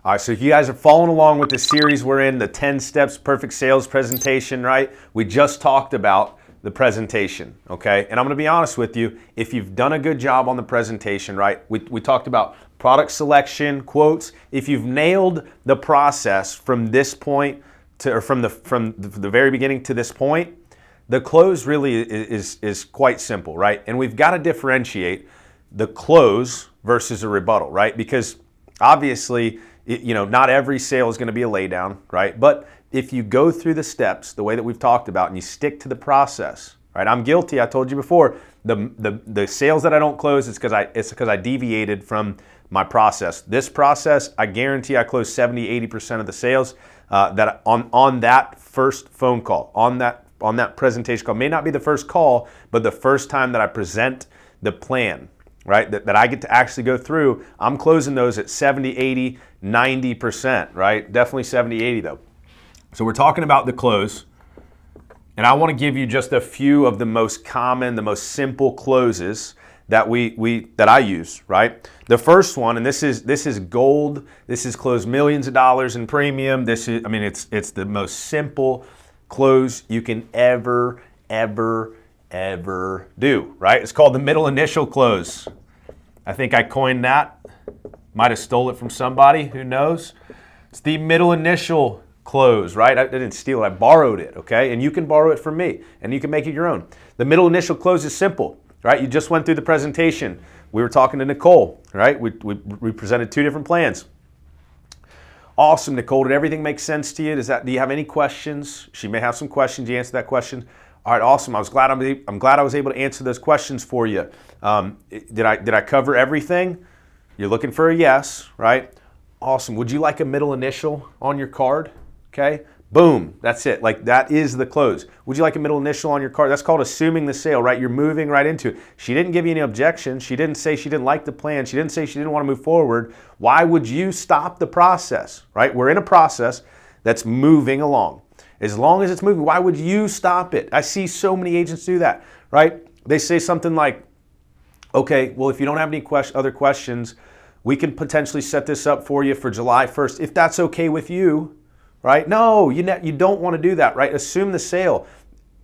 All right, so if you guys are following along with the series we're in, the 10 Steps Perfect Sales Presentation, right? We just talked about the presentation, okay? And I'm gonna be honest with you, if you've done a good job on the presentation, right? We talked about product selection, quotes. If you've nailed the process from this point to, or from the very beginning to this point, the close really is quite simple, right? And we've got to differentiate the close versus a rebuttal, right? Because obviously, not every sale is going to be a laydown, right? But if you go through the steps the way that we've talked about and you stick to the process, right? I'm guilty. I told you before, the sales that I don't close, it's because I deviated from my process. This process, I guarantee I close 70-80% of the sales that on that first phone call, on that presentation call. May not be the first call, but the first time that I present the plan, right? That I get to actually go through, I'm closing those at 70, 80, 90%, right? Definitely 70, 80 though. So we're talking about the close, and I want to give you just a few of the most common, the most simple closes that that I use, right? The first one, and this is gold. This is closed millions of dollars in premium. It's the most simple close you can ever do, right? It's called the middle initial close. I think I coined that. Might have stole it from somebody, who knows? It's the middle initial close, right? I didn't steal it, I borrowed it, okay? And you can borrow it from me, and you can make it your own. The middle initial close is simple, right? You just went through the presentation. We were talking to Nicole, right? We presented two different plans. Awesome, Nicole. Did everything make sense to you? Do you have any questions? She may have some questions. You answer that question. All right, awesome. I'm glad I was able to answer those questions for you. Did I cover everything? You're looking for a yes, right? Awesome. Would you like a middle initial on your card? Okay. Boom. That's it. Like, that is the close. Would you like a middle initial on your card? That's called assuming the sale, right? You're moving right into it. She didn't give you any objections. She didn't say she didn't like the plan. She didn't say she didn't want to move forward. Why would you stop the process, right? We're in a process that's moving along. As long as it's moving, why would you stop it? I see so many agents do that, right? They say something like, okay, well, if you don't have any other questions, we can potentially set this up for you for July 1st, if that's okay with you. Right? No, you don't want to do that, right? Assume the sale.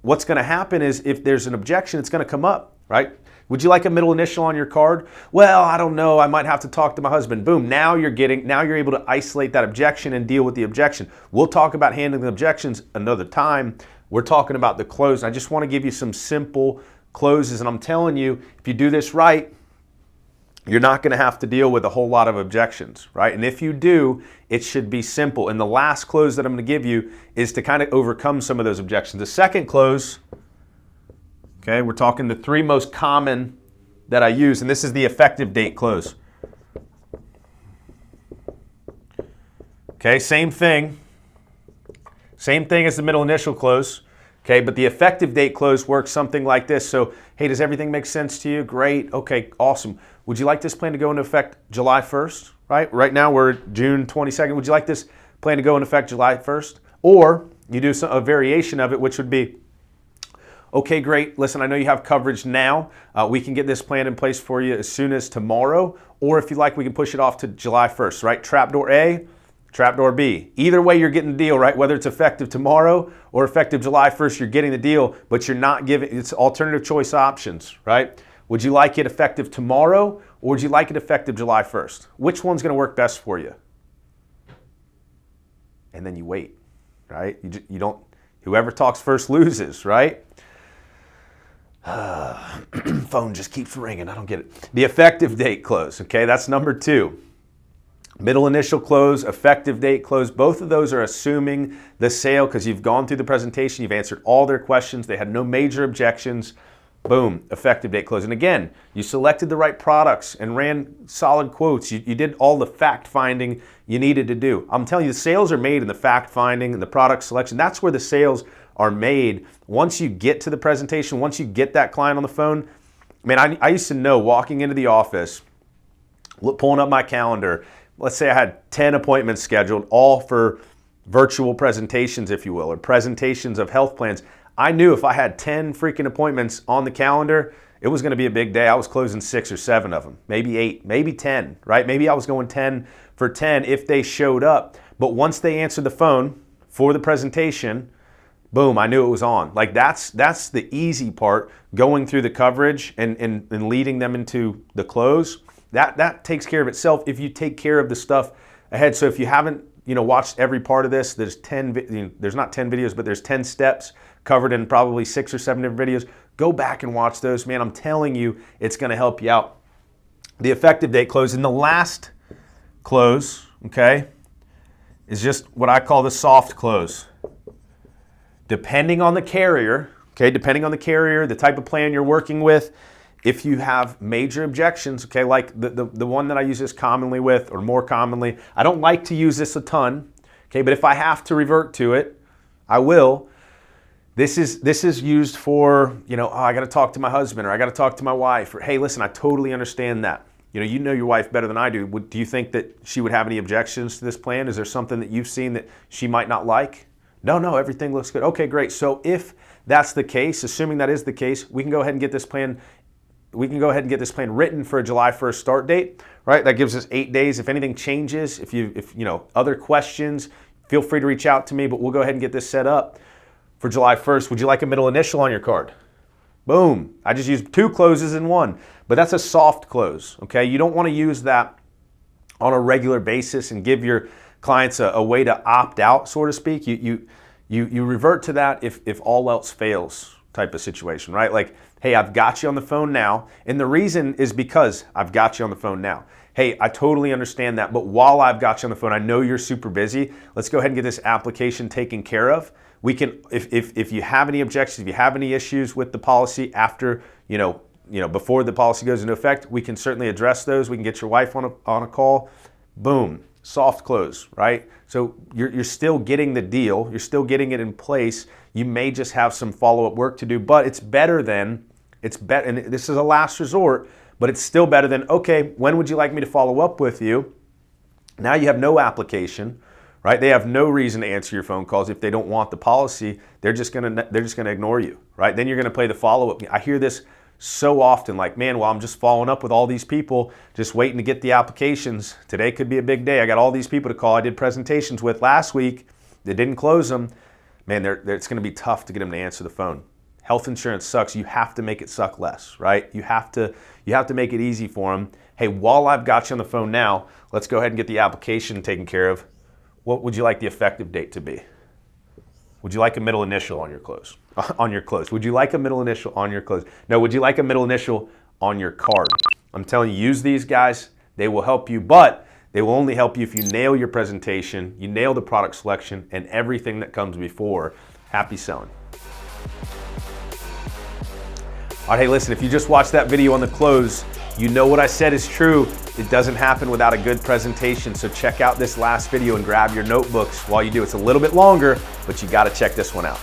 What's going to happen is if there's an objection, it's going to come up, right? Would you like a middle initial on your card? Well, I don't know. I might have to talk to my husband. Boom. Now you're able to isolate that objection and deal with the objection. We'll talk about handling the objections another time. We're talking about the close. I just want to give you some simple closes, and I'm telling you, if you do this right, you're not going to have to deal with a whole lot of objections, right? And if you do, it should be simple. And the last close that I'm going to give you is to kind of overcome some of those objections. The second close, okay, we're talking the three most common that I use, and this is the effective date close. Okay, same thing. Same thing as the middle initial close. Okay, but the effective date close works something like this. So, hey, does everything make sense to you? Great. Okay, awesome. Would you like this plan to go into effect July 1st? Right? Right now we're June 22nd. Would you like this plan to go into effect July 1st? Or you do a variation of it, which would be, okay, great. Listen, I know you have coverage now. We can get this plan in place for you as soon as tomorrow. Or if you like, we can push it off to July 1st, right? Trapdoor A, trapdoor B. Either way, you're getting the deal, right? Whether it's effective tomorrow or effective July 1st, you're getting the deal, but you're not giving, it's alternative choice options, right? Would you like it effective tomorrow or would you like it effective July 1st? Which one's going to work best for you? And then you wait, right? You don't, whoever talks first loses, right? Phone just keeps ringing. I don't get it. The effective date close, okay? That's number 2. Middle initial close, effective date close, both of those are assuming the sale because you've gone through the presentation, you've answered all their questions, they had no major objections. Boom, effective date close. And again, you selected the right products and ran solid quotes. You did all the fact finding you needed to do. I'm telling you, the sales are made in the fact finding and the product selection. That's where the sales are made. Once you get to the presentation, once you get that client on the phone, I used to know walking into the office, pulling up my calendar, let's say I had 10 appointments scheduled, all for virtual presentations, if you will, or presentations of health plans. I knew if I had 10 freaking appointments on the calendar it was going to be a big day. I was closing 6 or 7 of them, maybe 8, maybe 10, right? Maybe I was going 10 for 10 if they showed up. But once they answered the phone for the presentation, boom, I knew it was on. Like that's the easy part, going through the coverage and leading them into the close. That takes care of itself if you take care of the stuff ahead. So if you haven't, watched every part of this, there's there's not 10 videos, but there's 10 steps covered in probably 6 or 7 different videos. Go back and watch those, man. I'm telling you, it's going to help you out. The effective date close, and the last close, okay, is just what I call the soft close. Depending on the carrier, the type of plan you're working with, if you have major objections, okay, like the one that I use this commonly with, or more commonly, I don't like to use this a ton, okay, but if I have to revert to it, I will. This is used for, I got to talk to my husband, or I got to talk to my wife, or hey, listen, I totally understand that. You know your wife better than I do. Do you think that she would have any objections to this plan? Is there something that you've seen that she might not like? No, everything looks good. Okay, great. So if that's the case, assuming that is the case, we can go ahead and get this plan. We can go ahead and get this plan written for a July 1st start date, right? That gives us 8 days. If anything changes, if other questions, feel free to reach out to me, but we'll go ahead and get this set up for July 1st. Would you like a middle initial on your card? Boom. I just used 2 closes in one, but that's a soft close, okay? You don't want to use that on a regular basis and give your clients a way to opt out, so to speak. You revert to that if all else fails type of situation, right? Like, hey, I've got you on the phone now, and the reason is because I've got you on the phone now. Hey, I totally understand that, but while I've got you on the phone, I know you're super busy. Let's go ahead and get this application taken care of. We can, if you have any objections, if you have any issues with the policy after, before the policy goes into effect, we can certainly address those. We can get your wife on a call. Boom, soft close, right? So you're still getting the deal. You're still getting it in place. You may just have some follow-up work to do, but it's better than, and this is a last resort, but it's still better than, okay, when would you like me to follow up with you? Now you have no application, right? They have no reason to answer your phone calls. If they don't want the policy, they're just gonna ignore you, right? Then you're gonna play the follow-up. I hear this so often, like, man, well, I'm just following up with all these people, just waiting to get the applications. Today could be a big day. I got all these people to call. I did presentations with last week. They didn't close them. Man, it's gonna be tough to get them to answer the phone. Health insurance sucks. You have to make it suck less, right? You have to make it easy for them. Hey, while I've got you on the phone now, let's go ahead and get the application taken care of. What would you like the effective date to be? Would you like a middle initial on your close? Would you like a middle initial on your close? No, would you like a middle initial on your card? I'm telling you, use these guys. They will help you, but they will only help you if you nail your presentation, you nail the product selection, and everything that comes before. Happy selling. All right, hey, listen, if you just watched that video on the close, you know what I said is true. It doesn't happen without a good presentation. So check out this last video and grab your notebooks while you do. It's a little bit longer, but you got to check this one out.